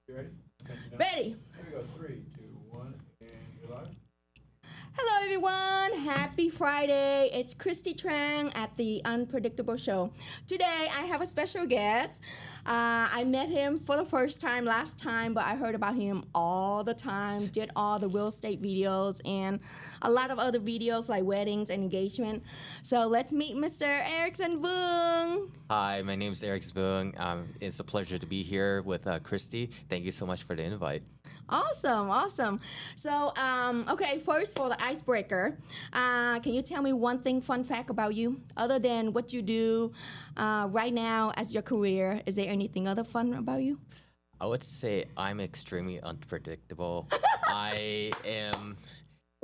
You ready? Ready. Here we go. Three, two, one, and you're live. Hello, everyone. Happy Friday. It's Kristy Trang at the Unpredictable Show. Today, I have a special guest. I met him for the first time last time, but I heard about him all the time, did all the real estate videos and a lot of other videos like weddings and engagement. So let's meet Mr. Erickson Boong. Hi, my name is Eric Spoon. It's a pleasure to be here with Kristy. Thank you so much for the invite. Awesome. So, okay, first for the icebreaker, can you tell me one thing, fun fact about you, other than what you do right now as your career? Is there anything other fun about you? I would say I'm extremely unpredictable. I am.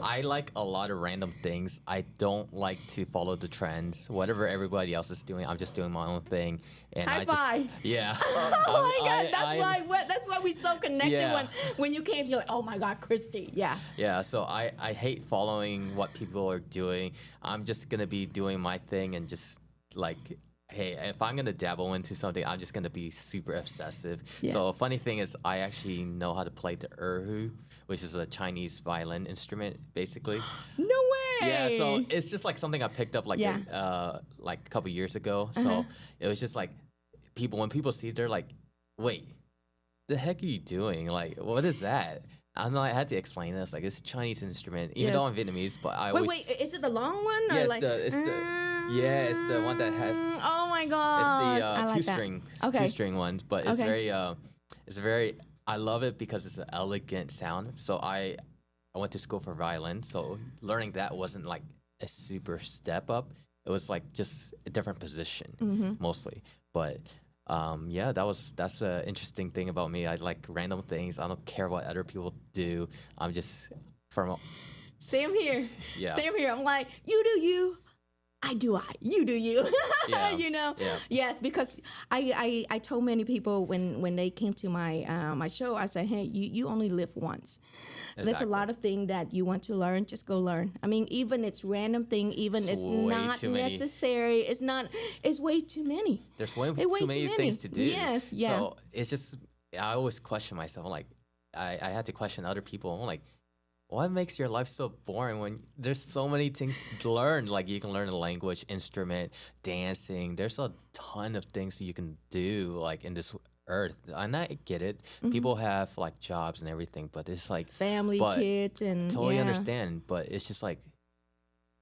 I like a lot of random things. I don't like to follow the trends. Whatever everybody else is doing, I'm just doing my own thing. And High five. Yeah. Oh my God, that's why we so connected Yeah. when you came. You're like, oh my God, Kristy, yeah. Yeah, so I hate following what people are doing. I'm just gonna be doing my thing and just like, hey, if I'm gonna dabble into something, I'm just gonna be super obsessive. So a Yes. funny thing is, I actually know how to play the erhu, which is a Chinese violin instrument, basically. No way. Yeah, so it's just like something I picked up like Yeah. like a couple years ago. So it was just like when people see it, they're like, wait, the heck are you doing? Like, what is that? I had to explain this. Like, it's a Chinese instrument, even though I'm Vietnamese, but I always. Wait, is it the long one? Or Yeah, like, it's the one that has. Oh my It's gosh. the I like two-string, that. Okay. two-string one, but it's Okay. very. I love it because it's an elegant sound. So I went to school for violin, so learning that wasn't like a super step up. It was like just a different position mostly. But yeah, that's an interesting thing about me. I like random things. I don't care what other people do. I'm just from Same here. Yeah. Same here. I'm like, you do you. I do I. You do you. Yeah. You know? Yeah. Yes, because I told many people when they came to my show, I said, hey, you only live once. There's a Exactly. lot of things that you want to learn, just go learn. I mean, even it's random thing, even It's it's way not too many. necessary. It's way too many. There's way Way too too many many. things to do. Yes, yeah. So it's just I always question myself. Like I had to question other people. I'm like, what makes your life so boring when there's so many things to learn? Like you can learn a language, instrument, dancing. There's a ton of things you can do like in this earth. And I get it. People have like jobs and everything, but it's like Family, but kids, and totally yeah. understand. But it's just like,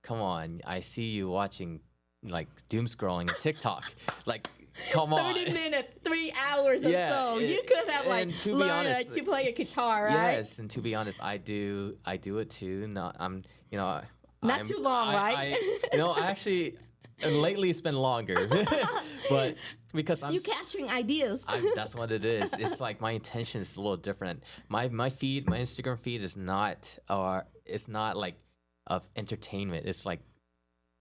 come on. I see you watching like doom scrolling on TikTok. Like, come on. 30 minutes, 3 hours or Yeah, so. it- You could have like and to be learned honest, to play a guitar, right? Yes, and to be honest, I do it too. Not Not I'm, too long, right? I actually lately it's been longer, but because I'm You capturing ideas. that's what it is. It's like my intention is a little different. My Instagram feed is not it's not like of entertainment. It's like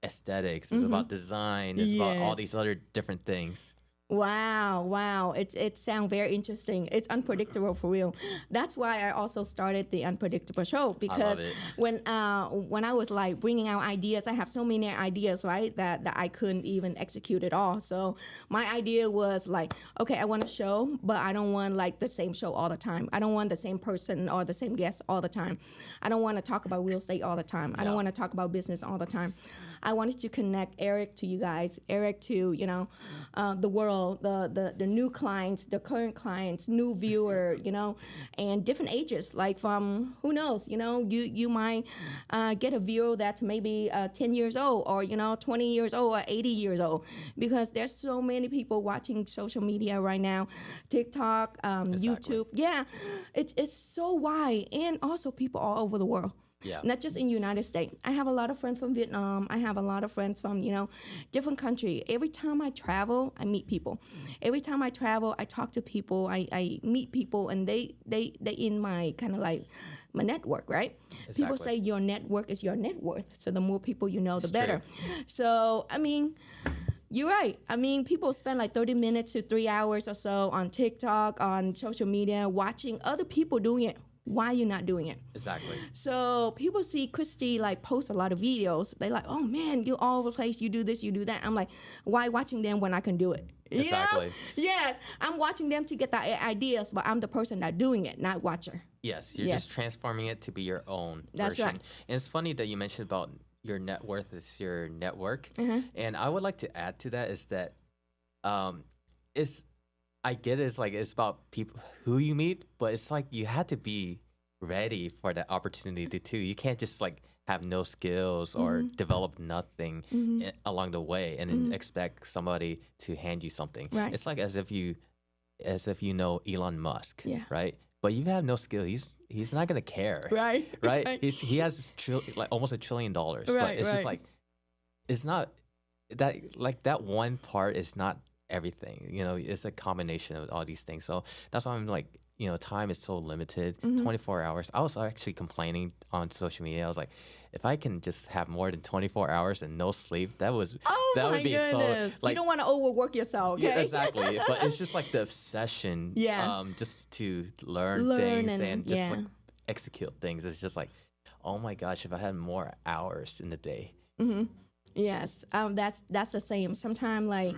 aesthetics. It's about design. It's about all Yes. these other different things. Wow. It sounds very interesting. It's unpredictable for real. That's why I also started the Unpredictable Show because it. when I was like bringing out ideas, I have so many ideas, right, that I couldn't even execute it all. So my idea was like, okay, I want a show, but I don't want like the same show all the time. I don't want the same person or the same guest all the time. I don't want to talk about real estate all the time. I don't Yeah. want to talk about business all the time. I wanted to connect Eric to you guys, Eric to, the world, the new clients, the current clients, new viewer, and different ages, like from, who knows, you might get a viewer that's maybe 10 years old or, 20 years old or 80 years old, because there's so many people watching social media right now, TikTok, YouTube. Yeah, it's so wide, and also people all over the world. Yeah. Not just in United States. I have a lot of friends from Vietnam. I have a lot of friends from, different country. Every time I travel, I meet people. Every time I travel, I talk to people. I meet people, and they in my kind of like my network, right? People Exactly. say your network is your net worth. So the more people you know, the It's better. true. So, I mean, you're right. I mean, people spend like 30 minutes to 3 hours or so on TikTok, on social media, watching other people doing it Why you not doing it? Exactly. So people see Kristy like post a lot of videos. They like, oh man, you all over the place. You do this, you do that. I'm like, why watching them when I can do it? Exactly. You know? Yes, I'm watching them to get the ideas, but I'm the person that doing it, not watcher. Yes, you're just transforming it to be your own That's version. right. And it's funny that you mentioned about your net worth is your network. Mm-hmm. And I would like to add to that is that it's I get it's like it's about people who you meet, but it's like you had to be ready for that opportunity too. You can't just like have no skills or develop nothing along the way and then expect somebody to hand you something. Right. It's like as if you know Elon Musk, Yeah. right? But you have no skill. He's not gonna care, Right. right? Right. He has like almost $1 trillion, but Right, it's just right. like it's not that one part is not everything. You know, it's a combination of all these things. So that's why I'm like, you know, time is so limited. 24 hours. I was actually complaining on social media. I was like, if I can just have more than 24 hours and no sleep, that Oh would my be goodness. so like you don't want to overwork yourself, okay? yeah, exactly. But it's just like the obsession, Yeah. just to learn things and just like execute things. It's just like, oh my gosh, if I had more hours in the day. Yes, that's the same. Sometimes like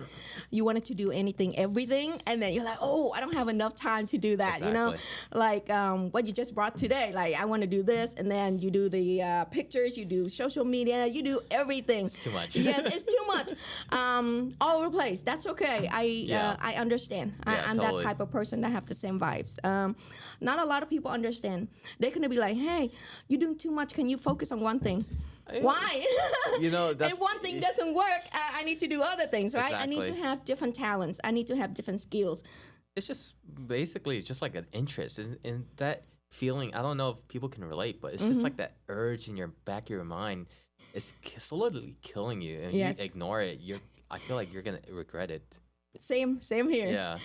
you wanted to do everything, and then you're like, oh, I don't have enough time to do that. You know, Exactly. like what you just brought today. Like I want to do this, and then you do the pictures, you do social media, you do everything. It's too much. Yes, it's too much. All over the place. That's okay. I understand. Yeah, I'm totally. that type of person that have the same vibes. Not a lot of people understand. They're gonna be like, hey, you're doing too much. Can you focus on one thing? Why? You know, that's if one thing doesn't work, I need to do other things, right? I need to Exactly. have different talents. I need to have different skills. it's just basically it's just like an interest in that feeling. I don't know if people can relate, but it's just like that urge in your back of your mind. It's slowly killing you, and Yes. you ignore it. I feel like you're gonna regret it. Same here. Yeah.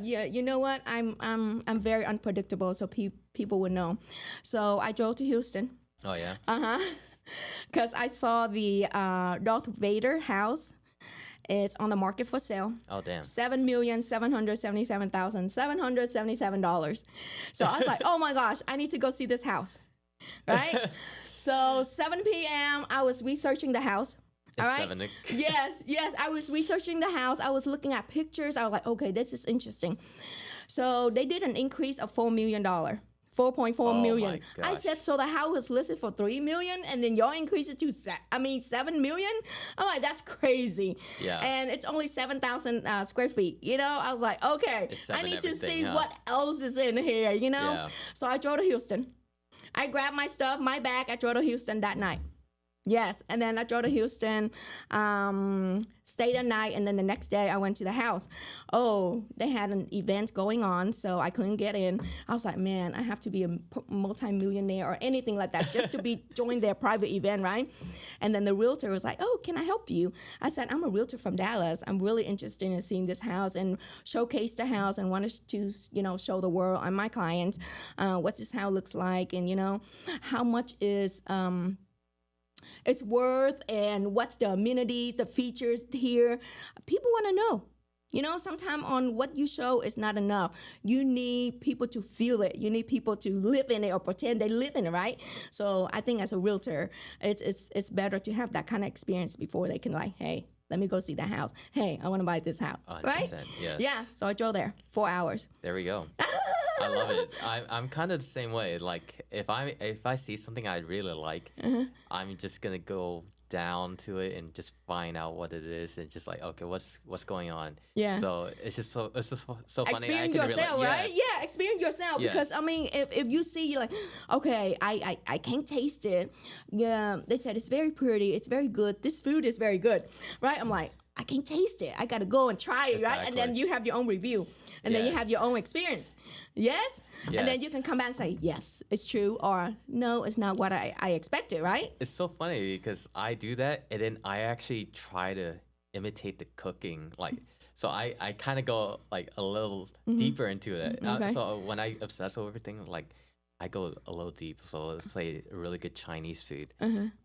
Yeah. You know what? I'm very unpredictable, so people would know. So I drove to Houston. Oh yeah. Because I saw the Darth Vader house. It's on the market for sale. Oh damn. $7,777,777. So I was like, oh my gosh, I need to go see this house, right? So 7 p.m. I was researching the house. All It's right. 7 Yes. I was researching the house. I was looking at pictures. I was like, okay, this is interesting. So they did an increase of $4 million. 4.4 Oh million. my I gosh. said, so the house was listed for 3 million, and then y'all increase it to 7 million. I'm like, that's crazy. Yeah. And it's only 7,000 square feet. You know, I was like, okay, It's I seven need to everything, see huh? what else is in here. You know. Yeah. So I drove to Houston. I grabbed my stuff, my bag. I drove to Houston that night. Yes, and then I drove to Houston, stayed a night, and then the next day I went to the house. Oh, they had an event going on, so I couldn't get in. I was like, man, I have to be a multi-millionaire or anything like that just to be join their private event, right? And then the realtor was like, oh, can I help you? I said, I'm a realtor from Dallas. I'm really interested in seeing this house and showcase the house and wanted to, show the world and my clients what this house looks like and, how much is it's worth and what's the amenities, the features here. People want to know. Sometimes on what you show is not enough. You need people to feel it. You need people to live in it or pretend they live in it, right? So I think as a realtor, it's better to have that kind of experience before they can like, hey, let me go see that house. Hey, I want to buy this house, 100%, right? yes. Yeah. So I drove there 4 hours. There we go. I love it. I'm kind of the same way. Like if I see something I really like, I'm just gonna go down to it and just find out what it is and just like, okay, what's going on? Yeah. So it's just so funny. Experience I can yourself, relate. right? Yes. Yeah, experience yourself. Because Yes. I mean, if you see, you're like, okay, I can't taste it. Yeah, they said it's very pretty, it's very good. This food is very good, right? I'm like, I can't taste it. I gotta go and try it, right? And then Exactly. you have your own review, and then you have Yes. your own experience. Yes? And then you Yes. can come back and say, yes, it's true, or no, it's not what I expected, right? It's so funny because I do that and then I actually try to imitate the cooking. Like, so I kind of go like a little deeper into it. Okay. So when I obsess over everything, like I go a little deep. So let's say a really good Chinese food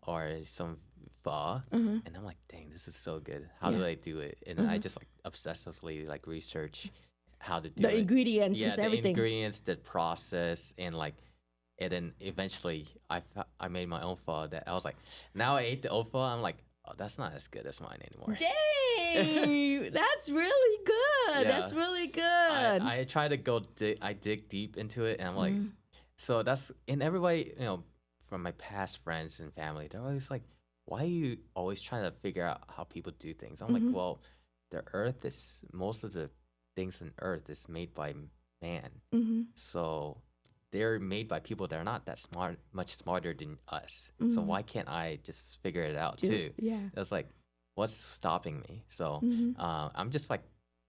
or some pho. And I'm like, dang, this is so good. How do I do it? And then I just like obsessively like research how to do The it. ingredients Yeah, and the everything. ingredients, the process, and like And then eventually, I made my own pho. That I was like, now I ate the old pho. I'm like, oh, that's not as good as mine anymore. Dang, that's really good. Yeah. That's really good. I try to go. I dig deep into it, and I'm like, so that's and everybody, from my past friends and family, they're always like, why are you always trying to figure out how people do things? I'm like, well, most of the things on Earth is made by man, so they're made by people that are not that smart, much smarter than us. So why can't I just figure it out too? Yeah. It's like, what's stopping me? So I'm just like,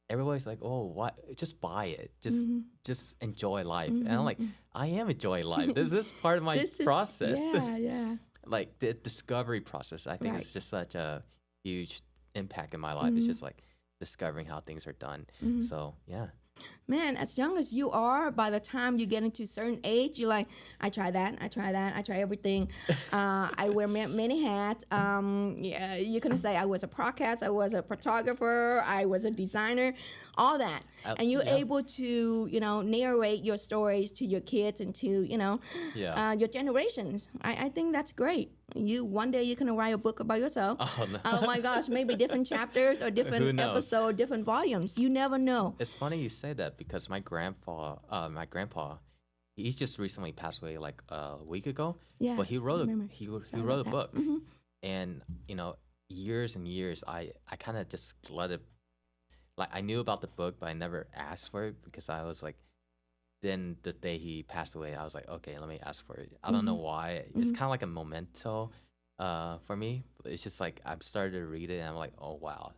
everybody's like, oh, what? Just buy it. Just enjoy life. And I'm like, I am enjoying life. This is part of my process. Yeah. Like the discovery process. I think it's just such a huge impact in my life. It's just like discovering how things are done. So yeah. Man, as young as you are, by the time you get into a certain age, you're like, I try that, I try everything. I wear many hats. Yeah, you can say I was a podcast, I was a photographer, I was a designer, all that. And you're able to, narrate your stories to your kids and to, your generations. I think that's great. One day you can write a book about yourself. Oh, no. Oh my gosh, maybe different chapters or different episodes, different volumes. You never know. It's funny you say that because my grandpa, he just recently passed away like a week ago. Yeah, but he wrote a book, Mm-hmm. and years and years, I kind of just let it. Like I knew about the book, but I never asked for it because I was like. Then the day he passed away, I was like, okay, let me ask for it. I don't know why. It's kind of like a memento for me. But it's just like I've started to read it, and I'm like, oh wow,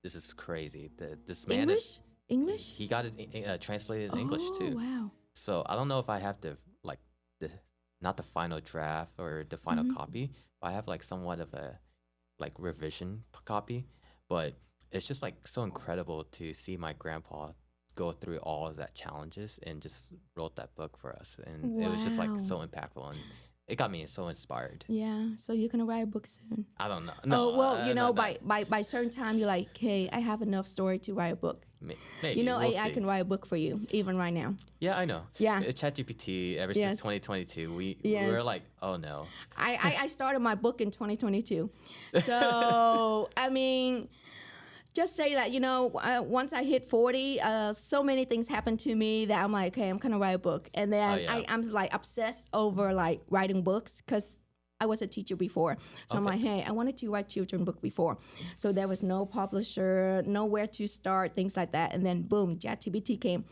this is crazy. This man English? He got it translated in English too. Wow. So I don't know if I have to like not the final draft or the final copy, but I have like somewhat of a like revision copy. But it's just like so incredible to see my grandpa go through all of that challenges and just wrote that book for us, and it was just like so impactful, and it got me so inspired. Yeah, so you're gonna write a book soon. I don't know. No, well, by certain time you're like, hey, I have enough story to write a book. Maybe we'll I can write a book for you even right now. Yeah, I know. Yeah, ChatGPT ever since 2022, we were like, oh no. I started my book in 2022, so I mean. Just say that, once I hit 40, so many things happened to me that I'm like, okay, I'm going to write a book. And then I'm like obsessed over like writing books because I was a teacher before. So I'm like, hey, I wanted to write children's book before. So there was no publisher, nowhere to start, things like that. And then boom, ChatGPT came.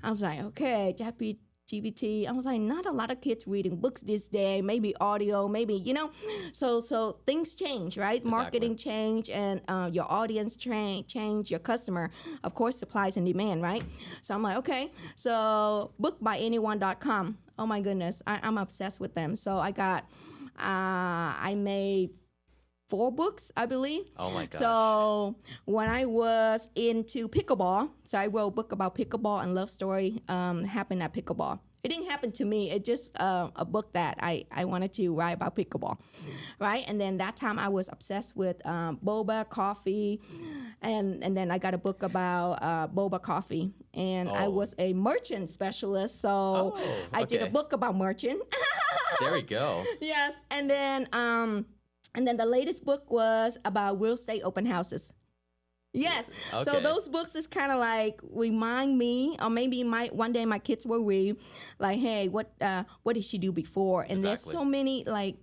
I was like, okay, ChatGPT. I was like, not a lot of kids reading books this day, maybe audio, maybe, so things change, right? Exactly. Marketing change and your audience change, your customer, of course, supplies and demand, right? So I'm like, okay, so bookbyanyone.com. Oh my goodness, I'm obsessed with them. So I made 4 books, I believe. Oh my gosh. So when I was into pickleball, so I wrote a book about pickleball and love story happened at pickleball. It didn't happen to me. It's just a book that I wanted to write about pickleball, right? And then that time I was obsessed with boba coffee, and then I got a book about boba coffee, and I was a merchant specialist, so I did a book about merchant. There we go. Yes, and then the latest book was about real estate open houses. Yes. Okay. So those books is kind of like remind me, or maybe one day my kids will read, like, hey, what did she do before? And there's so many, like,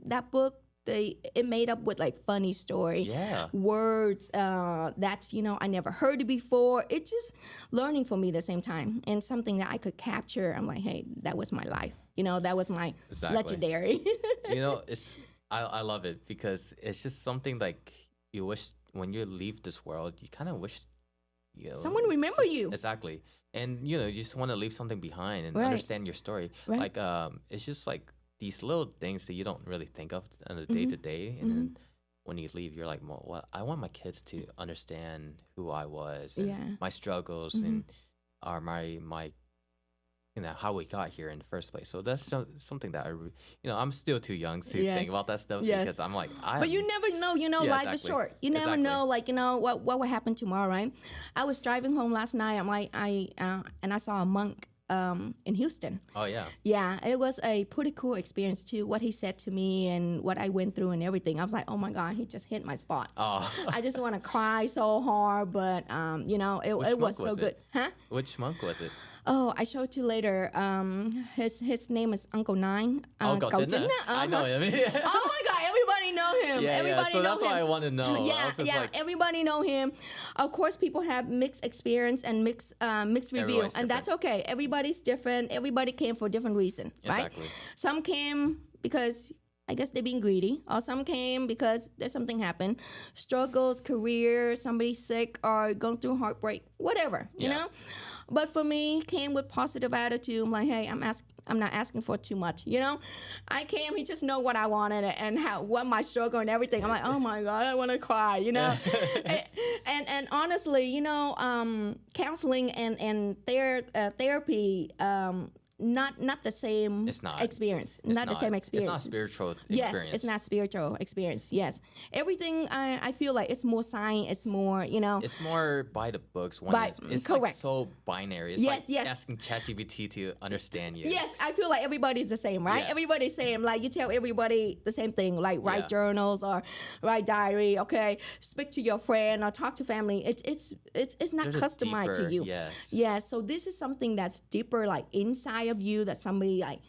that book, it made up with like funny story, words that's I never heard it before. It's just learning for me at the same time, and something that I could capture. I'm like, hey, that was my life. That was my legendary. I love it because it's just something like you wish when you leave this world, you kind of wish someone remember you. Exactly. And you just want to leave something behind and understand your story. Right. Like it's just like these little things that you don't really think of on a day to day, and then when you leave, you're like, well, I want my kids to understand who I was and my struggles and my how we got here in the first place. So that's something that I'm still too young to think about that stuff because I'm like, but you never know, life is short. You never know, like, what will happen tomorrow, right? I was driving home last night. I'm like, and I saw a monk in Houston. Oh yeah. Yeah, it was a pretty cool experience too. What he said to me and what I went through and everything. I was like, oh my God, he just hit my spot. Oh. I just want to cry so hard, but you know, it was so good. Huh? Which monk was it? Oh, I show it you later. His name is Uncle Nine. Uncle Jinna. I know him. Oh my God, everybody know him. Yeah, Everybody so know that's him. why I want to know. Yeah, yeah. like, everybody know him. Of course, people have mixed experience and mixed review, and that's okay. Everybody's different. Everybody came for a different reason, right? Exactly. Some came because I guess they're being greedy, or some came because there's something happened, struggles, career, somebody sick, or going through heartbreak, whatever, you know. But for me, came with positive attitude. I'm like, hey, I'm not asking for too much, you know. I came, he just know what I wanted and what my struggle and everything. I'm like, oh my God, I want to cry, you know. and honestly, you know, counseling and therapy. Not the same It's not. experience. It's not the same experience. It's not spiritual Yes, experience. it's not spiritual experience. Yes. Everything I feel like it's more science, it's more, you know. It's more by the books. It's like correct. so binary. It's Yes, like yes. asking ChatGPT to understand you. Yes, I feel like everybody's the same, right? Yeah. Everybody's same. Like you tell everybody the same thing, like write journals or write diary. Okay, speak to your friend or talk to family. It's not There's a customized to deeper- you. yes. Yeah. So this is something that's deeper, like inside of you, that somebody like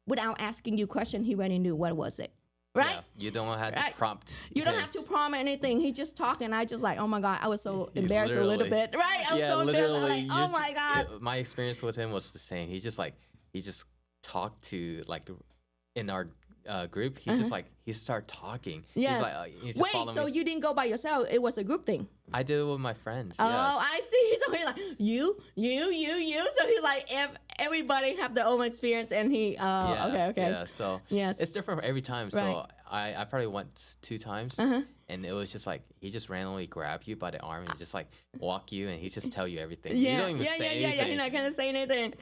without asking you question, he already knew what was it. Right? Yeah, you don't have to Right. prompt. You don't him. have to prompt anything. He just talking. I just like, oh my God, I was so embarrassed a little literally- bit. Right? I was so embarrassed. I was like, oh my God. My experience with him was the same. He just talked to like in our group. He just like he started talking. Yes. He's like, he just Wait, followed so me. you didn't go by yourself? It was a group thing. I did it with my friends. Oh, yes. I see. So he's like, you. So he's like, everybody have their own experience, and he. Yeah, Okay. Yeah, so Yes. it's different every time. So Right. I probably went 2 times, and it was just like he just randomly grab you by the arm and just like walk you, and he just tell you everything. You don't even say anything. He's not gonna say anything.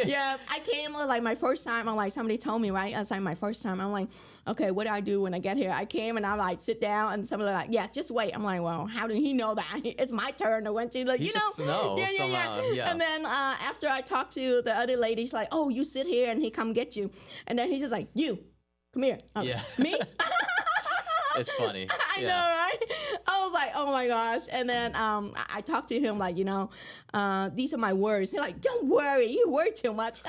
Yeah, I came like my first time. I'm like, somebody told me, right? I was like, my first time. I'm like, okay, what do I do when I get here? I came and I'm like, sit down, and somebody like, yeah, just wait. I'm like, well, how did he know that? It's my turn to went to like, He you just know, know somehow, yeah. And then after I talked to the other lady, she's like, oh, you sit here, and he come get you, and then he's just like, you, come here. Yeah. Me. It's funny. I know, right? I was like, oh my gosh. And then I talked to him like, you know, these are my words. He's like, don't worry, you worry too much.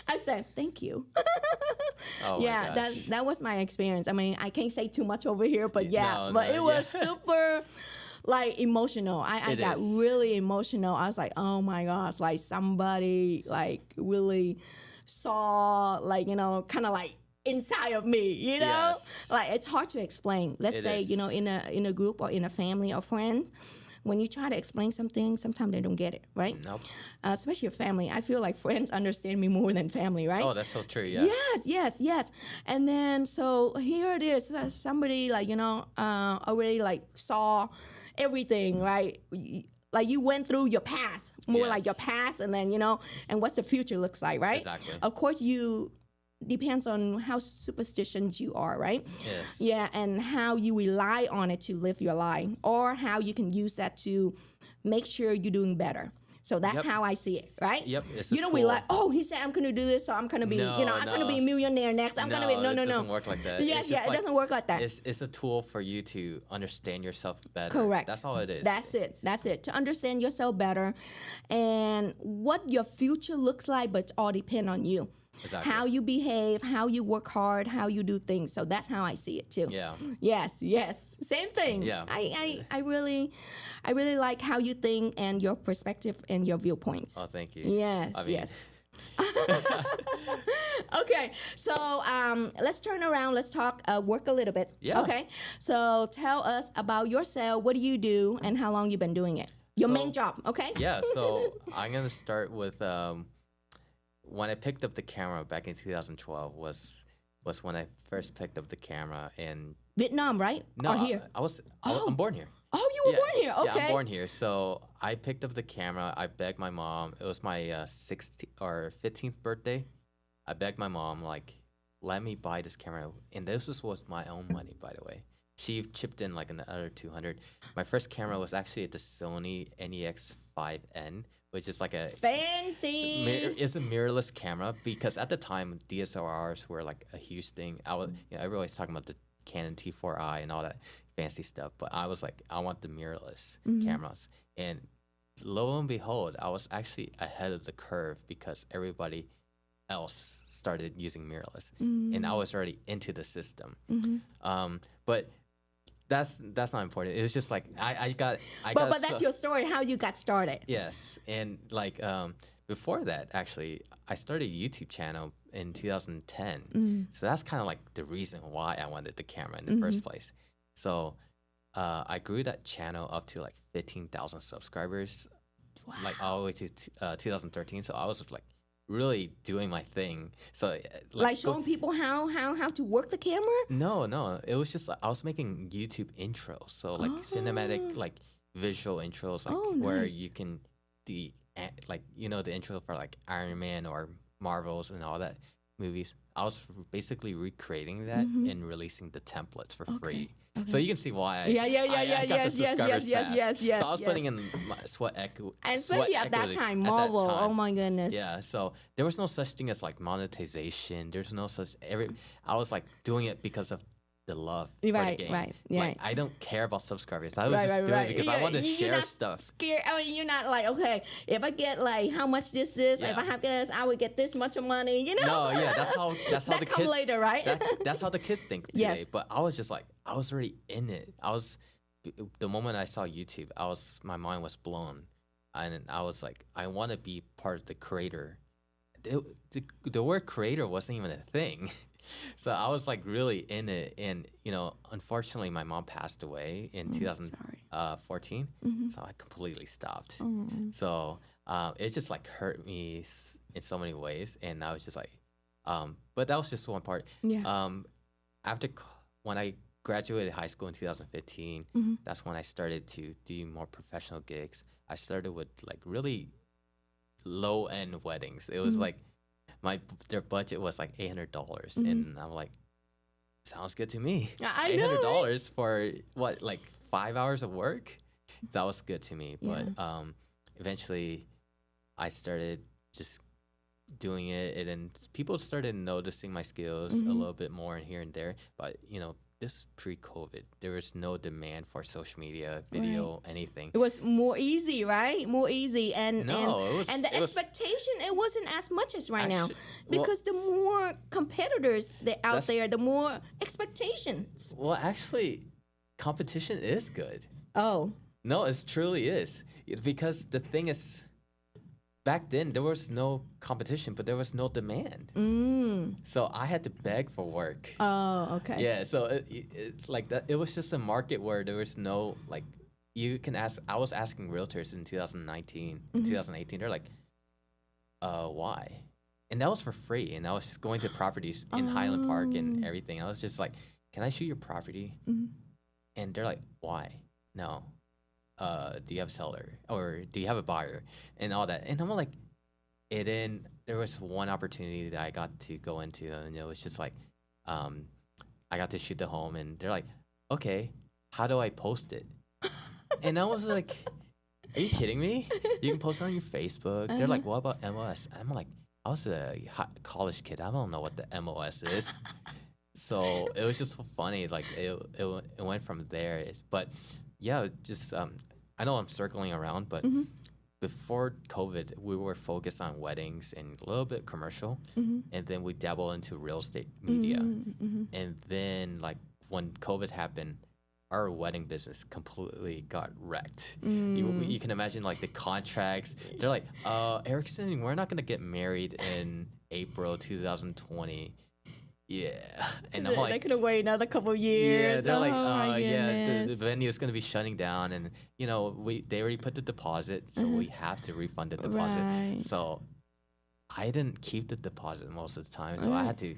I said, thank you. Oh Yeah, my gosh. that was my experience. I mean, I can't say too much over here, but yeah, No, but no, it was yeah. super like emotional. I It got is. really emotional. I was like, oh my gosh, like somebody like really saw like, you know, kind of like inside of me, you know? Yes. Like it's hard to explain. Let's It say, is. you know, in a group or in a family or friends, when you try to explain something, sometimes they don't get it, right? Nope. Especially your family. I feel like friends understand me more than family, right? Oh, that's so true. Yeah. Yes. And then so here it is. Somebody like, you know, already like saw everything, right? Like you went through your past, more like your Yes. past, and then, you know, and what's the future looks like, right? Exactly. Of course, you depends on how superstitious you are, right? Yes. Yeah, and how you rely on it to live your life, or how you can use that to make sure you're doing better. So that's Yep. how I see it, right? Yep, it's a You don't tool. rely, oh, he said I'm going to do this, so I'm going to be, No, you know, I'm going to be a no. millionaire next. I'm going to be, no. It doesn't work like that. Yes, It's yeah, just it like- doesn't work like that. It's a tool for you to understand yourself better. Correct. That's all it is. That's it. To understand yourself better and what your future looks like, but it all depend on you. Exactly. How you behave, how you work hard, how you do things. So that's how I see it too. Yeah. Yes. Same thing. Yeah. I really like how you think and your perspective and your viewpoints. Oh, thank you. Yes, I mean, yes. Okay, so let's turn around. Let's talk work a little bit. Yeah. Okay, so tell us about yourself. What do you do, and how long you been doing it? Your So- main job. Okay. Yeah, so I'm gonna start with when I picked up the camera back in 2012 was when I first picked up the camera and Vietnam, right? no, Or here? I'm born here. Oh, you were born here. Okay. Yeah, I'm born here. So I picked up the camera. I begged my mom. It was my 16th or 15th birthday. I begged my mom like, let me buy this camera, and this was my own money, by the way. She chipped in like another 200. My first camera was actually the Sony NEX 5N which is like a Fancy. it's a mirrorless camera because at the time DSLRs were like a huge thing. Everybody's talking about the Canon T4i and all that fancy stuff, but I was like, I want the mirrorless cameras. And lo and behold, I was actually ahead of the curve because everybody else started using mirrorless, and I was already into the system. But that's not important. It was just like But that's your story, how you got started. Yes, and like before that, actually, I started a YouTube channel in 2010. So that's kind of like the reason why I wanted the camera in the first place. So I grew that channel up to like 15,000 subscribers, like all the way to 2013. So I was like really doing my thing. So like showing people how to work the camera? No. It was just I was making YouTube intros. So like cinematic, like visual intros, like where nice. you can the intro for like Iron Man or Marvels and all that movies. I was basically recreating that and releasing the templates for free. So you can see why I got the subscribers fast. So I was putting in my sweat equity. And especially at that time, Marvel, oh my goodness. Yeah, so there was no such thing as like monetization. There's no such I was like doing it because of the love for the game. Like I don't care about subscribers. I was just doing it because I wanted to share stuff. Scared. I mean, you're not like, okay, if I get like how much this is, if I have this, I would get this much of money. You know? No, yeah, that's how the kids later, right? That's how the kids think today. Yes. But I was just like, I was already in it. The moment I saw YouTube, my mind was blown, and I was like, I want to be part of the creator. The word creator wasn't even a thing. So I was like really in it, and unfortunately, my mom passed away in 2014. So I completely stopped. So it just like hurt me in so many ways, and I was just like, but that was just one part. When I graduated high school in 2015, that's when I started to do more professional gigs. I started with like really low end weddings. It was like their budget was like $800, and I'm like, sounds good to me. $800 for what, like 5 hours of work? That was good to me. But eventually, I started just doing it, and then people started noticing my skills a little bit more and here and there. But this is pre-COVID. There was no demand for social media, video, anything. It was more easy, right? More easy, and the expectation it wasn't as much as now because the more competitors that out there, the more expectations. Well, actually, competition is good. Oh. No, it truly is, because the thing is, back then there was no competition, but there was no demand. So I had to beg for work. Oh, okay. Yeah, so it like that. It was just a market where there was no like. You can ask. I was asking realtors in 2019, 2018. They're like, why? And that was for free. And I was just going to properties in Highland Park and everything. I was just like, can I shoot your property? And they're like, why? No. Do you have a seller or do you have a buyer and all that? And I'm like, and then there was one opportunity that I got to go into, and it was just like, I got to shoot the home, and they're like, okay, how do I post it? And I was like, are you kidding me? You can post it on your Facebook. They're like, what about MLS? I'm like, I was a college kid. I don't know what the MLS is. So it was just so funny. Like it went from there. But yeah, just I know I'm circling around, but before COVID, we were focused on weddings and a little bit commercial, and then we dabble into real estate media. And then like when COVID happened, our wedding business completely got wrecked. You can imagine like the contracts. They're like, Erickson, we're not gonna get married in April 2020. Yeah, and I'm like, they could have waited another couple of years. Yeah, they're like, yeah, the venue is gonna be shutting down, and they already put the deposit, so we have to refund the deposit. Right. So I didn't keep the deposit most of the time, so I had to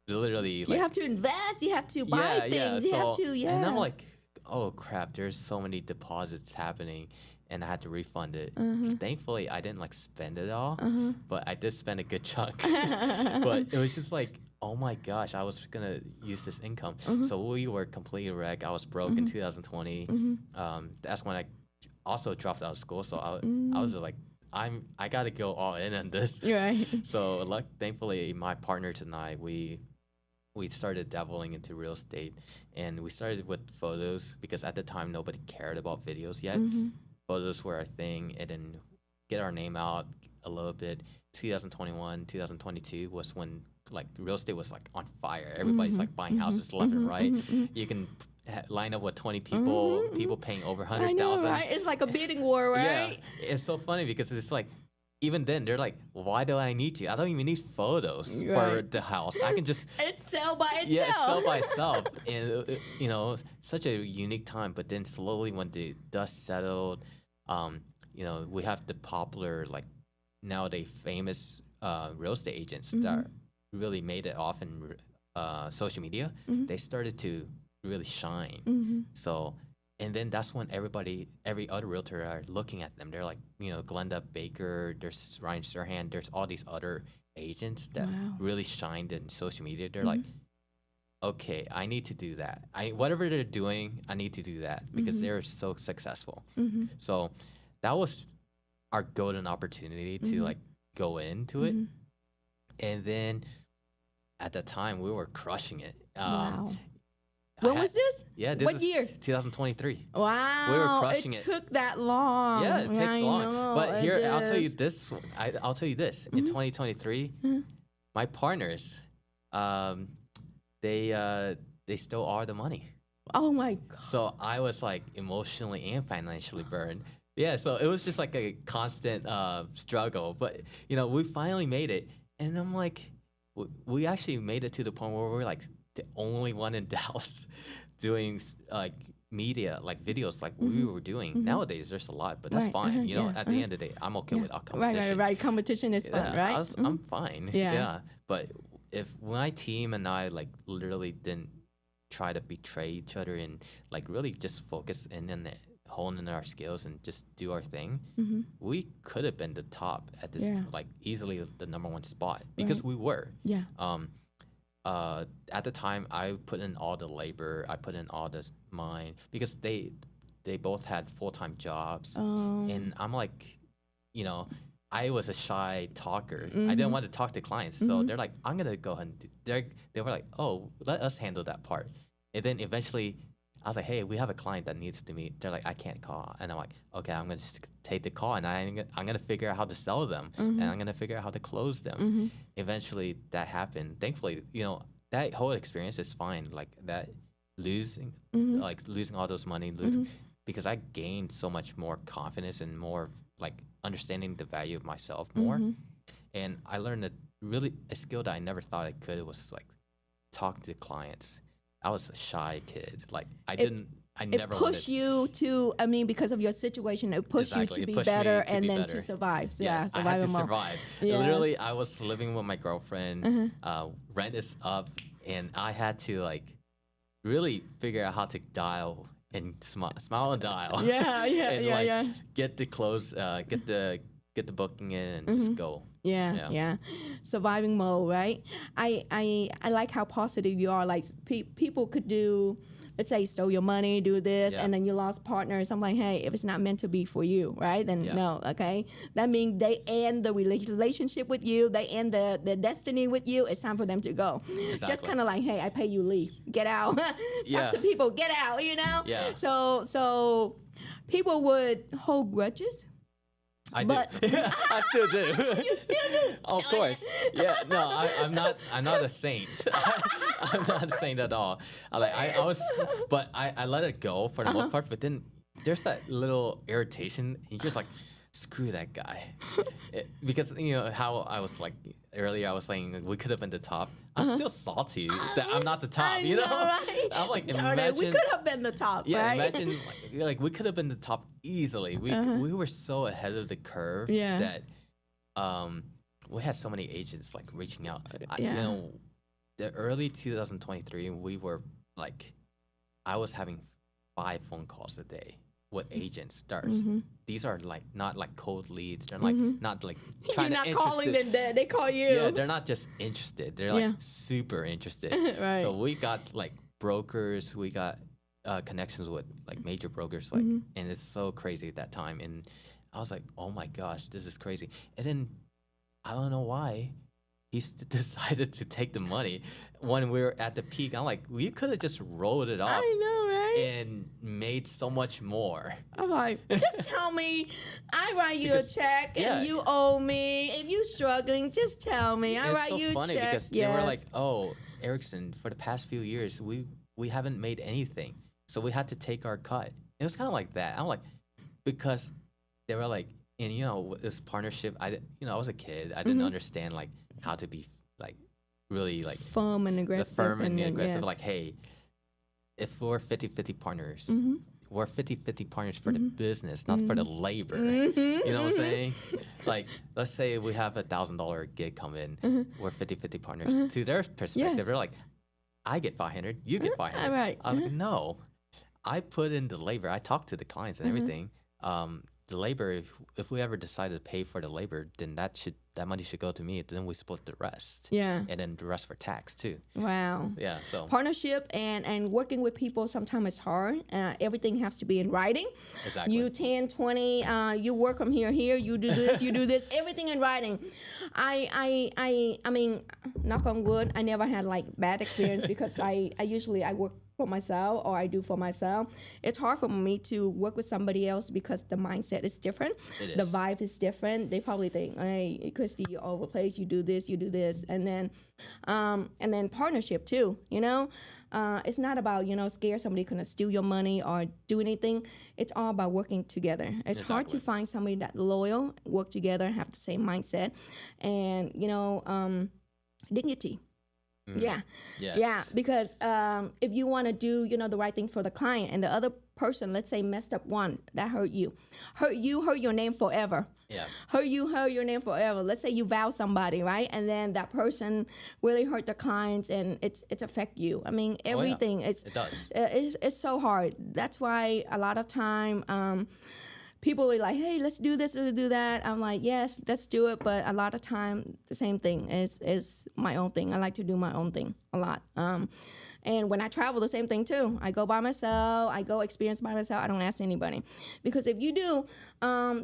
literally like, you have to invest, you have to buy things, you have to, And I'm like, oh crap, there's so many deposits happening, and I had to refund it. Thankfully, I didn't like spend it all, but I did spend a good chunk. But it was just like, oh my gosh, I was gonna use this income. So we were completely wrecked. I was broke in 2020. That's when I also dropped out of school. So I was just like, I gotta go all in on this. Right. So thankfully, my partners and I, we started dabbling into real estate, and we started with photos because at the time nobody cared about videos yet. Photos were our thing, and then get our name out a little bit. 2021, 2022 was when like real estate was like on fire. Everybody's like buying houses left and right. You can line up with 20 people, people paying over 100,000. I know, right? It's like a bidding war, right? Yeah, it's so funny because it's like, even then they're like, why do I need you? I don't even need photos for the house. I can just it's sell by itself. yeah, it's sell by itself. And you know, such a unique time. But then slowly, when the dust settled, you know, we have the popular like nowadays famous real estate agents that really made it off in social media. They started to really shine. So. And then that's when every other realtor are looking at them. They're like, you know, Glenda Baker, there's Ryan Serhan, there's all these other agents that really shined in social media. They're like, okay, I need to do that. Whatever they're doing, I need to do that because they're so successful. So that was our golden opportunity to like go into it. And then at that time, we were crushing it. Wow. When was this? Yeah, this what is year? 2023. Wow. We were crushing it. It took that long. Yeah, it takes long. know, But here, it I'll tell you does. this. I'll tell you this. In 2023, my partners, they stole all the money. Oh my God. So I was like emotionally and financially burned. Yeah, so it was just like a constant struggle. But you know, we finally made it, and I'm like, we actually made it to the point where we're like the only one in Dallas doing like media, like videos, like we were doing. Nowadays, there's a lot, but that's fine. You know, at the end of the day, I'm okay with our competition. Right. Competition is fun, right? I'm fine. Yeah. But if my team and I like literally didn't try to betray each other and like really just focus in honing our skills and just do our thing, we could have been the top at this, like easily the number one spot because we were. Yeah. At the time, I put in all the labor, I put in all the mind because they both had full-time jobs, and I'm like, you know, I was a shy talker. I didn't want to talk to clients, so they're like, I'm gonna go ahead and they were like, oh, let us handle that part, and then eventually. I was like, hey, we have a client that needs to meet. They're like, I can't call. And I'm like, okay, I'm going to just take the call, and I'm going to figure out how to sell them, and I'm going to figure out how to close them. Eventually, that happened. Thankfully, you know, that whole experience is fine. Like that losing all those money, because I gained so much more confidence and more like understanding the value of myself more. And I learned that really a skill that I never thought I could was like talk to clients. I was a shy kid. Like I never it pushed you to, I mean, because of your situation, it pushed you to be better and then to survive. So yes, yeah, I had to survive. Yes. Literally, I was living with my girlfriend. Rent is up, and I had to like really figure out how to dial and smile and dial. Yeah. Get the close, get the booking in, and just go. Yeah. Surviving mode, right? I like how positive you are. Like people could do, let's say, stole your money, do this, and then you lost partners. I'm like, hey, if it's not meant to be for you, right? Then no, okay. That means they end the relationship with you. They end the destiny with you. It's time for them to go. Exactly. Just kind of like, hey, I pay you, leave, get out. Talk to people, get out. You know. Yeah. So people would hold grudges. I do. I still do. You still do. Of course. Yeah. No, I'm not a saint. I'm not a saint at all. I was, but I let it go for the most part. But then there's that little irritation. You're just like, screw that guy, because you know how I was like earlier. I was saying we could have been the top. I'm still salty that I'm not the top. You know, right? I'm like, imagine we could have been the top. Yeah, right? imagine like we could have been the top easily. We were so ahead of the curve that we had so many agents like reaching out. You know, the early 2023, we were like, I was having 5 phone calls a day with agents. These are like not like cold leads. They're like not like trying You're to not calling them dead. They call you. Yeah, they're not just interested. They're like super interested. Right. So we got like brokers. We got connections with like major brokers. Like, and it's so crazy at that time. And I was like, oh my gosh, this is crazy. And then I don't know why decided to take the money when we were at the peak. I'm like, we could have just rolled it off I know, right? and made so much more. I'm like, just tell me. I write you Because- a check yeah. and you owe me. If you're struggling, just tell me. I It's write so you a funny check. because they were like, oh, Erickson, for the past few years, we haven't made anything. So we had to take our cut. It was kind of like that. I'm like, because they were like, and you know, this partnership, I was a kid. I didn't understand like how to be like really like firm and aggressive. firm and aggressive. yes. Like, hey, if we're 50-50 partners, we're 50-50 partners for the business, not for the labor. You know what I'm saying? Like, let's say we have $1,000 gig come in, we're 50-50 partners. To their perspective, Yes. they're like, I get 500, you get 500. Right. I was like, no, I put in the labor. I talked to the clients and everything. The labor, if we ever decided to pay for the labor, then that money should go to me. Then we split the rest. Yeah. And then the rest for tax too. Wow. Yeah. So Partnership and working with people sometimes it's hard. Everything has to be in writing. exactly. You 10, 20, you work from here, you do this, you do this, everything in writing. I mean, knock on wood, I never had like bad experience because I usually work for myself or I do for myself. It's hard for me to work with somebody else because the mindset is different. It The is. vibe is different. They probably think, hey, Kristy, you're all over the place, you do this, and then partnership too, you know? It's not about, scare somebody gonna steal your money or do anything. It's all about working together. It's hard to Exactly. find somebody that loyal, work together, have the same mindset, and dignity. Yeah. Yes. Yeah, because if you want to do, the right thing for the client and the other person, let's say messed up one, that hurt your name forever. Yeah. Hurt your name forever. Let's say you vow somebody, right? And then that person really hurt the clients and it's affect you. I mean, everything is, It does. it's so hard. That's why a lot of time, people are like, hey, let's do this, let's do that. I'm like, yes, let's do it. But a lot of time, the same thing is my own thing. I like to do my own thing a lot. And when I travel, the same thing too. I go by myself. I go experience by myself. I don't ask anybody. Because if you do,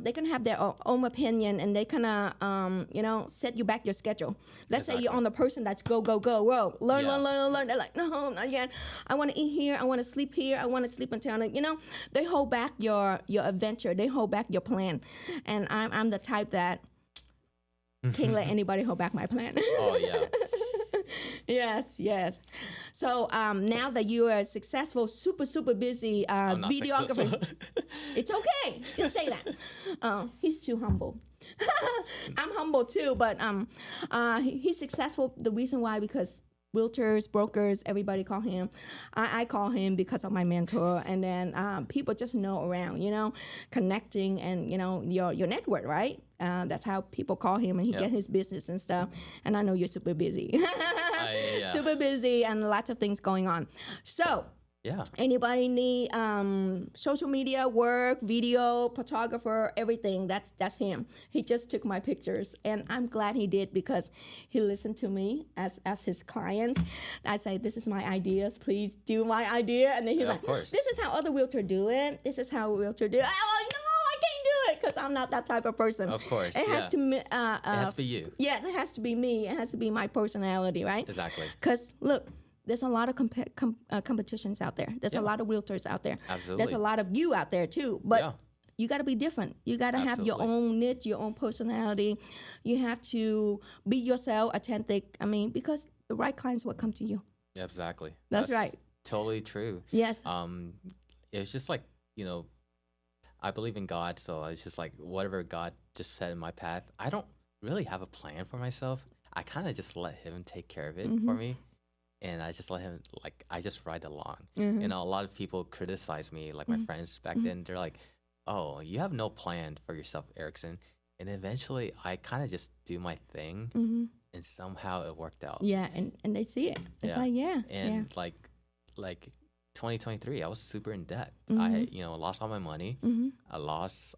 they can have their own opinion and they kind of, set you back your schedule. Let's say you're on the person that's go, go, go, whoa, learn. They're like, no, not yet. I want to eat here. I want to sleep here. I want to sleep until, they hold back your adventure. They hold back your plan. And I'm the type that can't let anybody hold back my plan. Oh yeah. Yes. So now that you are a successful, super, super busy I'm not videographer, successful. it's okay. Just say that. He's too humble. I'm humble too, but he's successful. The reason why, because realtors, brokers, everybody call him. I call him because of my mentor, and then people just know around, connecting and your network, right? That's how people call him, and he get his business and stuff. And I know you're super busy, Yeah. super busy, and lots of things going on. So. Yeah. Anybody need social media work, video, photographer, everything? That's him. He just took my pictures, and I'm glad he did because he listened to me as his client. I say, this is my ideas. Please do my idea, and then he's Yeah, like, of course. this is how other realtor do it. This is how a realtor do it. I'm like, no, I can't do it because I'm not that type of person. Of course, it has yeah. to. It has to be you. Yes, it has to be me. It has to be my personality, right? Exactly. Because look, there's a lot of competitions out there. There's a Yeah. lot of realtors out there. Absolutely. There's a lot of you out there too. But Yeah. you got to be different. You got to have your Absolutely. own niche, your own personality. You have to be yourself, authentic. I mean, because the right clients will come to you. Exactly. That's right. Totally true. Yes. It's just like, I believe in God, so it's just like whatever God just set in my path. I don't really have a plan for myself. I kind of just let him take care of it for me. And I just let him, I just ride along. A lot of people criticize me, like my friends back then, they're like, oh, you have no plan for yourself, Erickson. And eventually I kind of just do my thing and somehow it worked out. Yeah, and they see it. It's Yeah. like, yeah. And like 2023, I was super in debt. I, lost all my money. I lost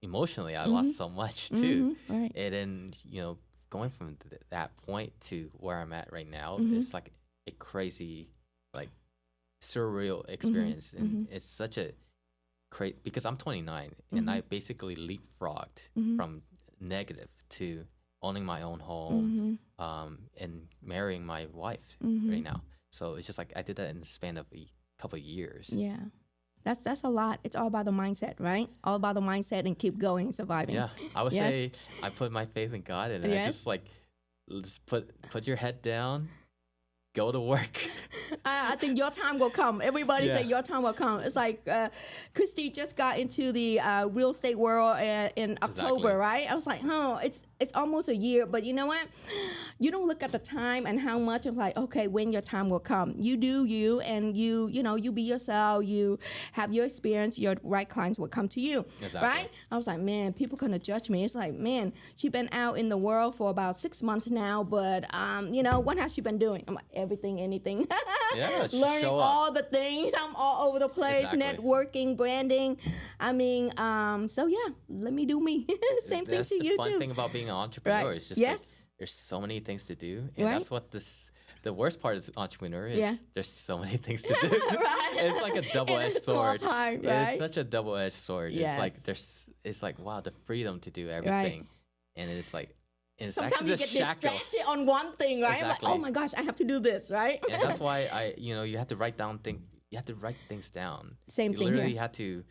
emotionally, I lost so much too. Right. And then, going from that point to where I'm at right now, it's like a crazy, like surreal experience. And it's such a create, because I'm 29 and I basically leapfrogged from negative to owning my own home and marrying my wife right now. So it's just like I did that in the span of a couple of years. Yeah. That's a lot. It's all about the mindset, right? All about the mindset and keep going, surviving. Yeah, I would Yes. say I put my faith in God, and I Yes. just like, just put your head down, go to work. I think your time will come. Everybody say Yeah. your time will come. It's like Kristy just got into the real estate world in October, Exactly. right? I was like, oh, it's almost a year. But you know what? You don't look at the time and how much of like, okay, when your time will come. You do you, and you know, you be yourself. You have your experience. Your right clients will come to you, Exactly. right? I was like, man, people gonna judge me. It's like, man, she been out in the world for about 6 months now, but you know, what has she been doing? I'm like, everything, anything. Yeah, Learning show up. all the things. I'm all over the place, Exactly. networking, branding. I mean, so yeah, let me do me. Same thing That's to the you fun too. thing about being an entrepreneur. Right. It's just Yes. like, there's so many things to do, and Right. that's what the worst part of entrepreneur is. Yeah. There's so many things to do. Right. It's like a In double-edged a small sword. time, It's right? such a double-edged sword. Yes. It's like wow, the freedom to do everything, and it's like it's Sometimes actually you the get shackle. distracted on one thing, right? Exactly. I'm like, oh my gosh, I have to do this, right? And that's why you have to write down you have to write things down. Same you thing literally here. have to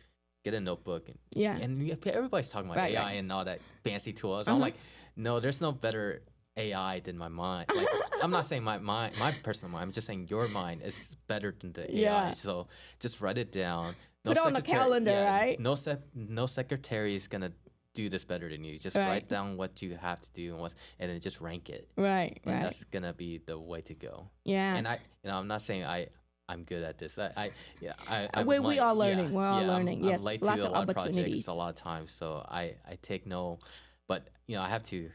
get a notebook and Yeah. everybody's talking about Right, AI right. and all that fancy tools. I'm like, no, there's no better AI than my mind. Like, I'm not saying my personal mind. I'm just saying your mind is better than the Yeah. AI. So just write it down. Put it on the calendar, right? No secretary is gonna do this better than you. Just Right. write down what you have to do and then just rank it. Right, And right. that's gonna be the way to go. Yeah. And I'm not saying I'm good at this. I We are learning. We're all learning. I'm Yes, late lots to of a lot of projects opportunities. a lot of times, so I take no. But I have to.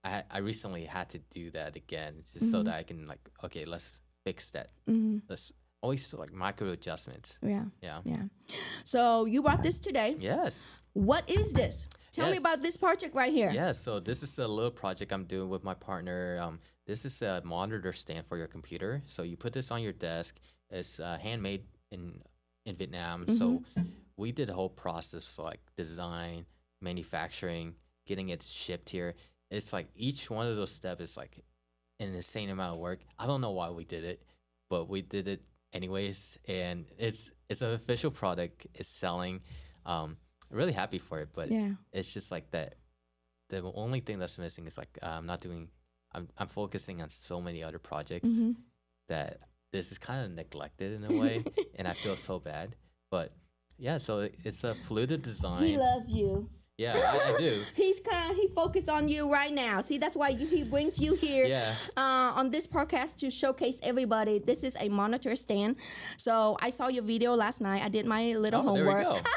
I recently had to do that again, just Mm-hmm. so that I can like, okay, let's fix that. Let's always like micro adjustments. Yeah. Yeah. Yeah. So you brought this today. Yes. What is this? Tell me Yes. about this project right here. Yeah, so this is a little project I'm doing with my partner. This is a monitor stand for your computer. So you put this on your desk. It's handmade in Vietnam. So we did the whole process, like design, manufacturing, getting it shipped here. It's like each one of those steps is like an insane amount of work. I don't know why we did it, but we did it anyways. And it's an official product. It's selling. Really happy for it, but Yeah. it's just like that. The only thing that's missing is like I'm focusing on so many other projects that this is kind of neglected in a way, and I feel so bad. But yeah, so it's a fluted He design. loves you. Yeah, I do. He focused on you right now. See, that's why he brings you here Yeah. on this podcast to showcase everybody. This is a monitor stand. So I saw your video last night. I did my little Oh, there we homework. go.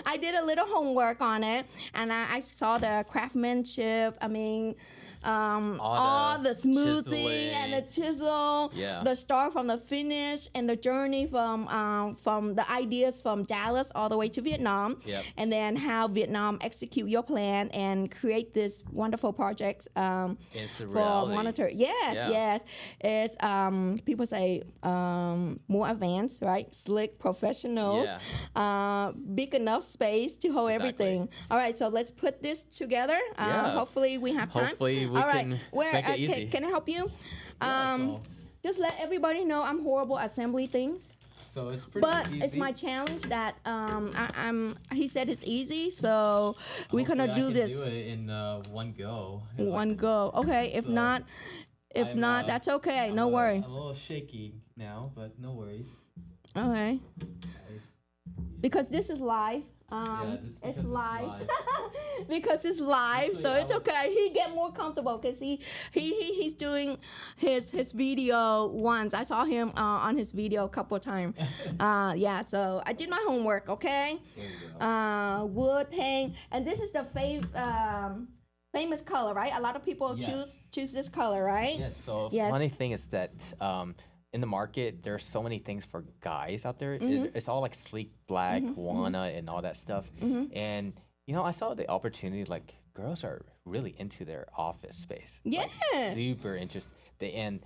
I did a little homework on it, and I saw the craftsmanship. I mean, all the smoothing and the chisel, Yeah. the start from the finish, and the journey from the ideas from Dallas all the way to Vietnam, Yep. and then how Vietnam execute your plan and create this wonderful project Instant for reality. monitor. Yes, Yeah. yes. It's people say more advanced, right? Slick professionals. Big enough space to hold Exactly. everything. All right, so let's put this together. Yeah. Hopefully we have time. Hopefully we All right, can where make it easy. Can I help you? So Just let everybody know I'm horrible at assembly things. So it's pretty But easy. it's my challenge that he said it's easy, so we're gonna Hopefully do I can this do it in one go. one go. Okay, if So, not, I'm, that's okay. I'm No worry. I'm a little shaky now, but no worries. Okay, Guys. because this is live. This It's because it's live. live. Because it's live, Usually so I it's would- okay. He get more comfortable because he's doing his video once. I saw him on his video a couple of times. Yeah, so I did my homework. Okay, There you go. wood paint, and this is the famous color, right? A lot of people Yes. choose this color, right? Yes. So Yes. funny thing is that in the market, there's so many things for guys out there. It's all like sleek black, Wana, and all that stuff. And I saw the opportunity. Like girls are really into their office space. Like, Yes. super interested. And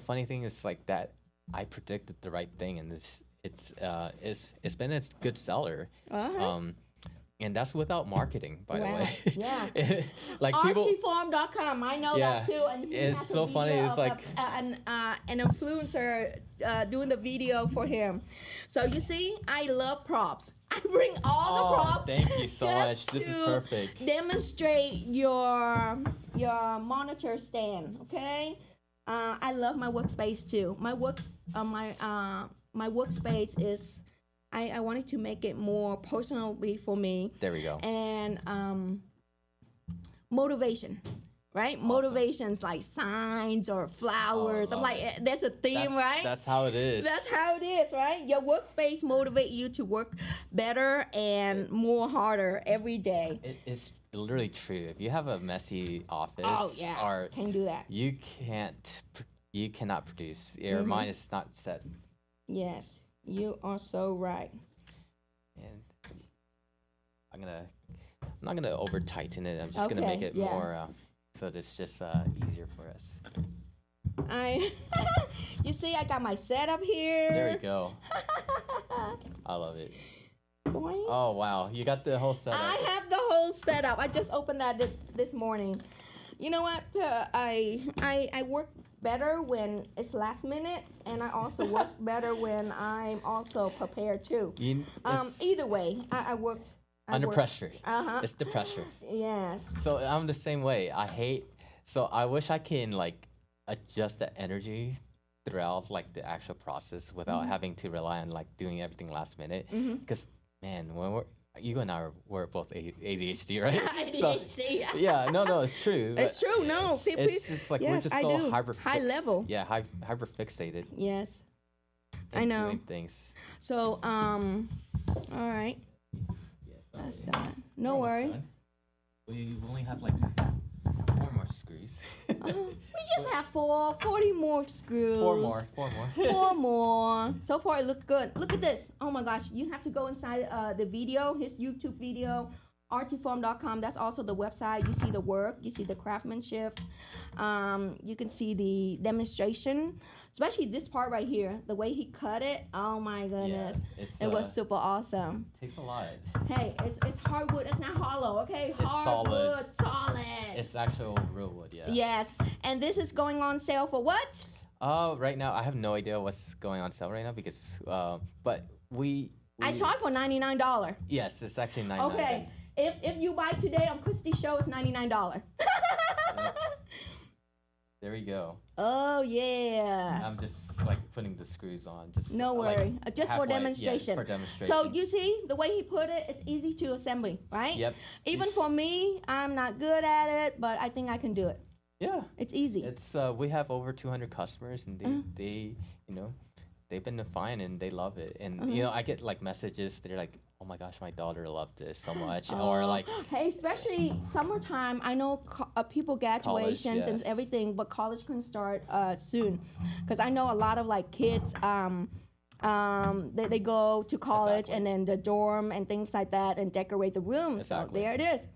funny thing is like that. I predicted the right thing, and it's been a good seller. And that's without marketing, by the Wow. way. Yeah. Like people. RTfarm.com. I know Yeah. that too. And he It's has a so funny. video It's of like an influencer doing the video for him. So you see, I love props. I bring all the props. Thank you so much. just This is to perfect. Demonstrate your monitor stand. Okay. I love my workspace too. My workspace is. I wanted to make it more personally for me. There we go. And motivation, right? Awesome. Motivations like signs or flowers. I'm love like, it. there's a theme, right? That's how it is. That's how it is, right? Your workspace motivate you to work better and more harder every day. It's literally true. If you have a messy office, or can't do that. you cannot produce. Your mind is not set. Yes, you are so right. And I'm not gonna over tighten it. I'm just gonna make it more so that it's just easier for us. You see, I got my setup here. There we go. I love it. Boing. Oh wow, you got the whole setup. I have the whole setup. I just opened that this morning. You know what? I work better when it's last minute, and I also work better when I'm also prepared too. Either way, I work under pressure. Uh-huh. It's the pressure. Yes. So I'm the same way. So I wish I can like adjust the energy throughout like the actual process without having to rely on like doing everything last minute. Because man, when you and I we're both ADHD, right? ADHD. So, yeah, no, it's true. It's true. No, people. It's just like we're just so high level. Yeah, hyper fixated. Yes. And I know. Doing things. So all right. Yes, That's that. No worry. We only have like 4 more screws. We just have 40 more screws. 4 more. 4 more. So far, it looked good. Look at this. Oh my gosh. You have to go inside the video, his YouTube video, rtfarm.com. That's also the website. You see the work. You see the craftsmanship. You can see the demonstration, especially this part right here. The way he cut it. Oh my goodness. Yeah, it was super awesome. Takes a lot. Hey, it's hardwood. It's not hollow, okay? It's hardwood, solid. It's actual real wood, yeah. Yes. And this is going on sale for what? Right now I have no idea what's going on sale right now because but we I saw it for $99. Yes, it's actually $99. Okay. If you buy today on Kristy Show, it's $99. There we go. Oh yeah. I'm just like putting the screws on. Just no worry. Just for demonstration. Yeah, for demonstration. So you see the way he put it, it's easy to assembly, right? Yep. Even for me, I'm not good at it, but I think I can do it. Yeah. It's easy. It's we have over 200 customers and they you know, they've been fine and they love it. And you know, I get like messages, they're like, oh my gosh, my daughter loved this so much. Or like, hey, especially summertime. I know people graduations and yes. everything, but college can start soon. Because I know a lot of like kids, they go to college and then the dorm and things like that and decorate the room. Exactly. So there it is.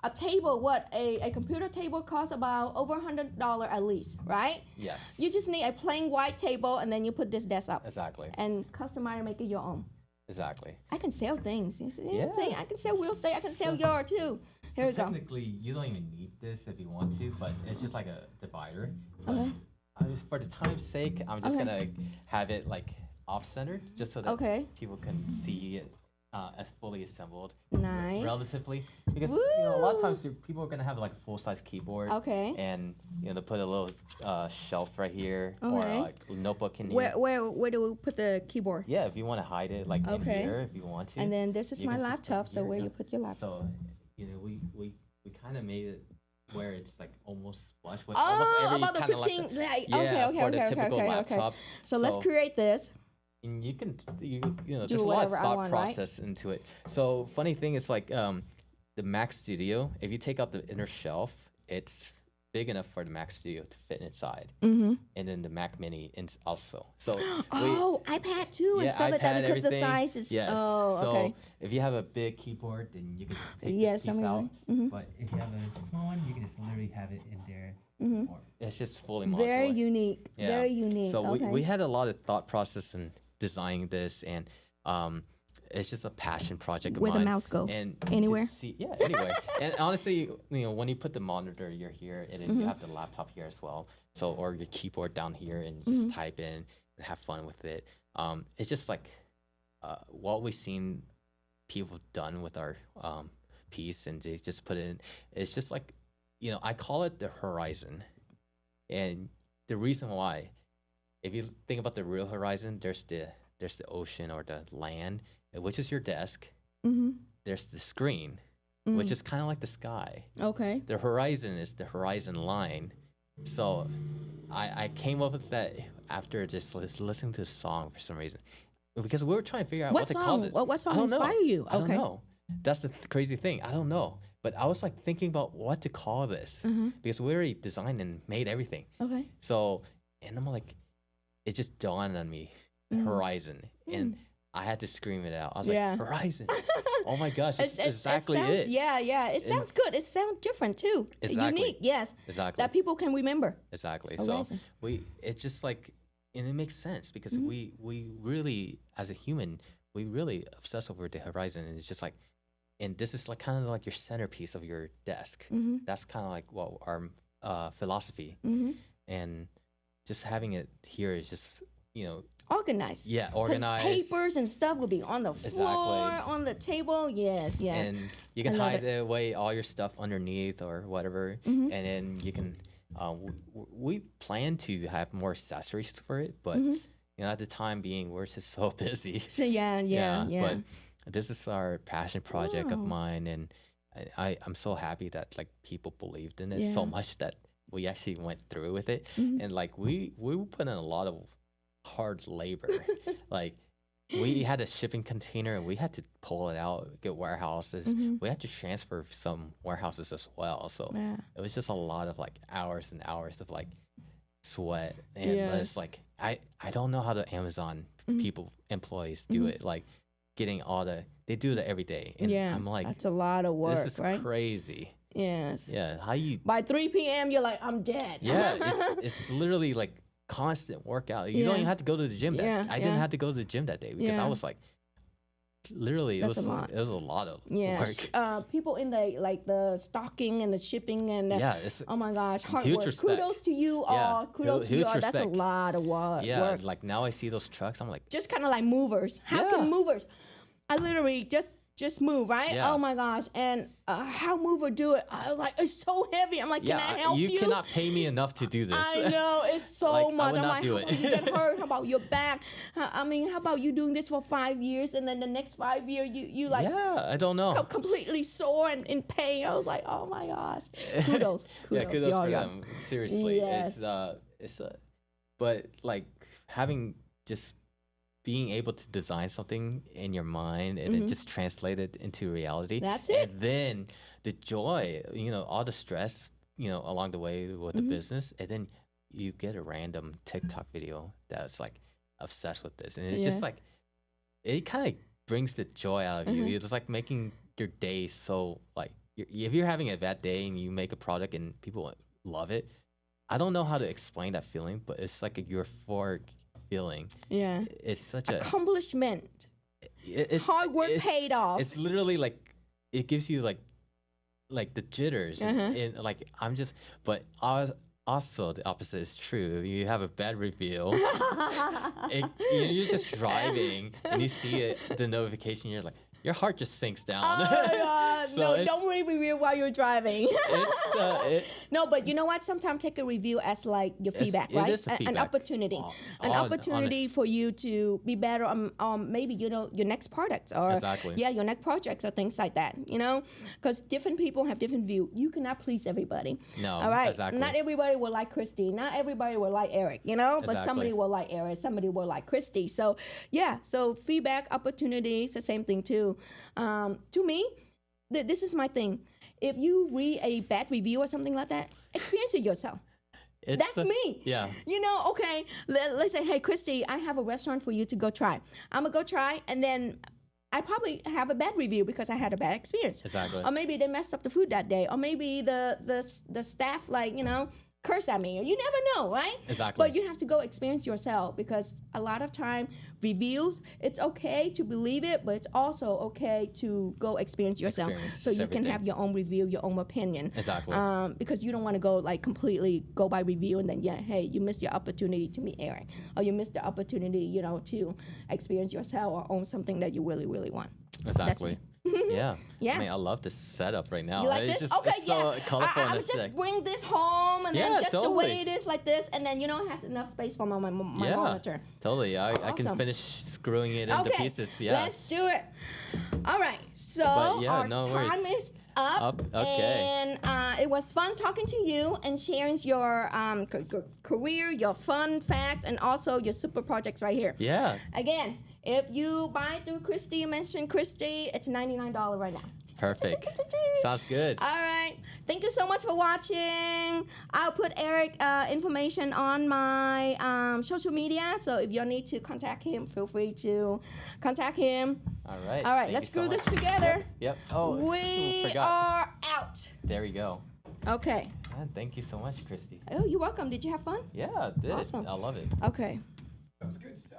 A table, a computer table costs about over $100 at least, right? yes. You just need a plain white table and then you put this desk up. Exactly. And customize and make it your own. Exactly. I can sell things. Yeah. I can sell real estate. I can sell yard too. Here we go. Technically, you don't even need this if you want to, but it's just like a divider. But for the time's sake, I'm just gonna have it like off-centered, just so that people can see it as fully assembled. Nice. Relatively, because you know a lot of times people are gonna have like a full-size keyboard. Okay. And you know they put a little shelf right here or like a notebook in here. Where do we put the keyboard? Yeah, if you want to hide it like in here, if you want to. And then this is you my can just put laptop. it So here. where you put your laptop? So, you know, we kind of made it where it's like almost flush with almost every about the kind of 15. like Okay. for the typical laptop. So let's create this. And you can you know Do there's a lot of whatever I thought want, right? process into it. So funny thing is like the Mac Studio. If you take out the inner shelf, it's big enough for the Mac Studio to fit inside. And then the Mac Mini also. So iPad too and stuff like that because the size is. Yes. Oh, so okay. if you have a big keyboard, then you can just take Yes, this piece out. Mhm. But if you have a small one, you can just literally have it in there. Or it's just fully modular. Very unique. Yeah. Very unique. So okay. we had a lot of thought process and designing this, and it's just a passion project of Where mine. the mouse go? And Anywhere? Anywhere. And honestly, when you put the monitor, you're here, and then you have the laptop here as well. So, or your keyboard down here, and just type in and have fun with it. It's just like what we've seen people done with our piece, and they just put it in. It's just like, I call it the horizon. And the reason why, if you think about the real horizon, there's the ocean or the land, which is your desk. There's the screen, which is kind of like the sky. Okay. The horizon is the horizon line. So I came up with that after just listening to a song for some reason, because we were trying to figure out what to call it. What song I don't know. inspired you? I don't know. That's the crazy thing. I don't know. But I was like thinking about what to call this, because we already designed and made everything. Okay. So, and I'm like, it just dawned on me, horizon. And I had to scream it out. I was like, horizon. Oh my gosh, it's exactly it. Yeah, yeah. It sounds good. It sounds different too. Exactly. Unique, yes. Exactly. That people can remember. Exactly. Horizon. So it's just like, and it makes sense because we really, as a human, we really obsess over the horizon, and it's just like, and this is like kind of like your centerpiece of your desk. That's kind of like our philosophy, and just having it here is just Organized. Yeah, 'Cause organized. papers and stuff will be on the floor, on the table. Yes, yes. And you can hide away all your stuff underneath or whatever, and then you can. We plan to have more accessories for it, but at the time being, we're just so busy. So yeah. But this is our passion project of mine, and I'm so happy that like people believed in it so much that we actually went through with it, and like we put in a lot of hard labor. Like we had a shipping container, and we had to pull it out, get warehouses. We had to transfer some warehouses as well. So it was just a lot of like hours and hours of like sweat, and but it's like I don't know how the Amazon employees do it. Like getting they do that every day, and I'm like, that's a lot of work. This is right? crazy. Yes. Yeah, how you by 3 p.m. you're like, I'm dead. Yeah, it's literally like constant workout. You don't even have to go to the gym. I didn't have to go to the gym that day because I was like, literally, it was a lot of work. People in the stocking and the shipping and oh my gosh, hard huge work. Respect. Kudos to you all. Kudos to you all. That's a lot of work. Yeah, like now I see those trucks, I'm like, just kind of like movers. How can movers? I literally just move, right? Yeah. Oh my gosh. And how mover do it? I was like, it's so heavy. I'm like, can I help you? You cannot pay me enough to do this. I know, it's so like, much. I would I'm not like, do how it. about you get hurt? How about your back? I mean, how about you doing this for 5 years and then the next 5 years you like I don't know. completely sore and in pain. I was like, oh my gosh. Kudos. Kudos for them. Seriously. Yes. But like having just being able to design something in your mind and then just translate it into reality. That's it. And then the joy, all the stress, along the way with the business, and then you get a random TikTok video that's like obsessed with this. And it's just like, it kind of brings the joy out of you. It's like making your day so like, if you're having a bad day and you make a product and people love it, I don't know how to explain that feeling, but it's like a euphoric feeling. Yeah. It's such accomplishment. It's hard work paid off. It's literally like it gives you like the jitters and like but also the opposite is true. If you have a bad review, you're just driving and you see the notification, you're like, your heart just sinks down. Oh my God. So no, don't read review while you're driving. No, but you know what? Sometimes take a review as like your feedback, right? It is a feedback. An opportunity. An opportunity for you to be better on maybe, your next products or your next projects or things like that, Because different people have different view. You cannot please everybody. No, all right? exactly. Not everybody will like Kristy. Not everybody will like Eric, But somebody will like Eric. Somebody will like Kristy. So, so feedback, opportunities, the same thing too. To me, this is my thing. If you read a bad review or something like that, experience it yourself. That's me. Yeah. Okay, let's say, hey, Kristy, I have a restaurant for you to go try. I'm going to go try, and then I probably have a bad review because I had a bad experience. Exactly. Or maybe they messed up the food that day. Or maybe the staff, curse at me. You never know, right? Exactly. But you have to go experience yourself, because a lot of time reviews, it's okay to believe it, but it's also okay to go experience yourself, so you can have your own review, your own opinion. Exactly. Because you don't want to go like completely go by review, and then hey, you missed your opportunity to meet Eric, or you missed the opportunity, to experience yourself or own something that you really, really want. Exactly. Yeah. Yeah. I mean, I love this setup right now. You like it's this? just Okay, it's so colorful I and would just aesthetic. bring this home, and Yeah, then just the way totally. it is like this, and then it has enough space for my Yeah, monitor. totally. I can Awesome. finish screwing it into pieces. Yeah. Let's do it. All right, so But yeah, our no time worries. is up, okay. and it was fun talking to you and sharing your career, your fun fact, and also your super projects right here. Yeah. Again, if you buy through Kristy, you mentioned Kristy, it's $99 right now. Perfect. Sounds good. All right. Thank you so much for watching. I'll put Eric information on my social media. So if you need to contact him, feel free to contact him. All right. All right. Thank Let's you so screw this much. together. Yep. Oh, We forgot. are out. There we go. Okay. Man, thank you so much, Kristy. Oh, you're welcome. Did you have fun? Yeah, I did. Awesome. I love it. Okay. That was good stuff.